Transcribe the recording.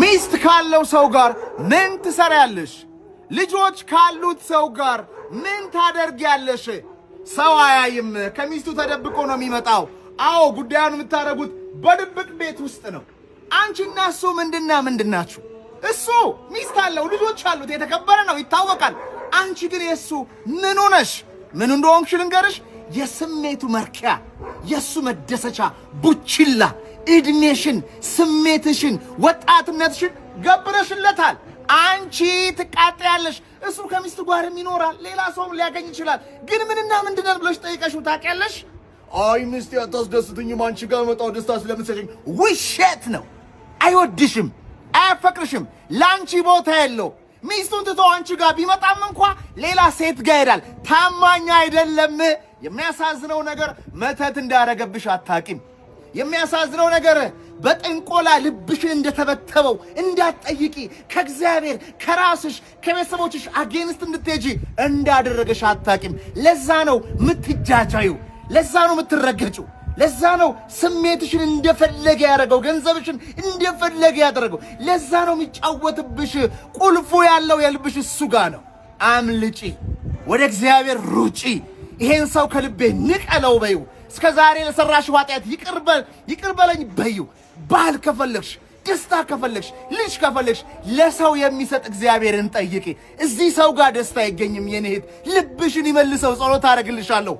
ሚስት ካለው ሰው ጋር ምን ትሰሪያለሽ? ልጆች ካሉት ሰው ጋር ምን ታደርጊያለሽ? ሰው አያይም፣ ከሚስቱ ተደብቆ ነው የሚመጣው። አዎ ጉዳዩን የምታደርጉት በድብቅ ቤት ውስጥ ነው። አንቺና እሱ ምንድናችሁ? እሱ ሚስት አለው፣ ልጆች አሉት፣ የተከበረ ነው፣ ይታወቃል። አንቺ ግን የሱ ምን ሆነሽ? ምን እንደሆንሽ ልንገርሽ፣ የስሜቱ መርኪያ፣ የሱ መደሰቻ ቡችላ፣ እድሜሽን፣ ስሜትሽን፣ ወጣትነትሽን ገብረሽለታል። አንቺ ትቃጠያለሽ፣ እሱ ከሚስቱ ጋርም ይኖራል፣ ሌላ ሰውም ሊያገኝ ይችላል። ግን ምንድነው ብለሽ ጠይቀሽው ታውቂያለሽ? አይ ሚስቴ አታስደስትኝም፣ አንቺ ጋር መጣው ደስታ ስለምትሰጪኝ። ውሸት ነው። አይወድሽም፣ አያፈቅርሽም፣ ለአንቺ ቦታ የለው። ሚስቱን ትቶ አንቺ ጋር ቢመጣም እንኳ ሌላ ሴት ጋር ይሄዳል። ታማኝ አይደለም። የሚያሳዝነው ነገር መተት እንዳረገብሽ አታቂም። የሚያሳዝነው ነገር በጥንቆላ ልብሽን እንደተበተበው እንዳትጠይቂ፣ ከእግዚአብሔር ከራስሽ ከቤተሰቦችሽ አጌንስት እንድትሄጂ እንዳደረገሽ አታቂም። ለዛ ነው ምትጃጃዩ፣ ለዛ ነው ምትረገጩ፣ ለዛ ነው ስሜትሽን እንደፈለገ ያደረገው፣ ገንዘብሽን እንደፈለገ ያደረገው። ለዛ ነው የሚጫወትብሽ። ቁልፉ ያለው የልብሽ እሱ ጋር ነው። አምልጪ፣ ወደ እግዚአብሔር ሩጪ። ይሄን ሰው ከልቤ ንቀለው በዩ። እስከ ዛሬ ለሰራሽ ኃጢአት ይቅር በለኝ በዩ። ባል ከፈለግሽ፣ ደስታ ከፈለግሽ፣ ልጅ ከፈለግሽ ለሰው የሚሰጥ እግዚአብሔርን ጠይቂ። እዚህ ሰው ጋር ደስታ አይገኝም የኔ እህት። ልብሽን ይመልሰው። ጸሎት አደርግልሻለሁ።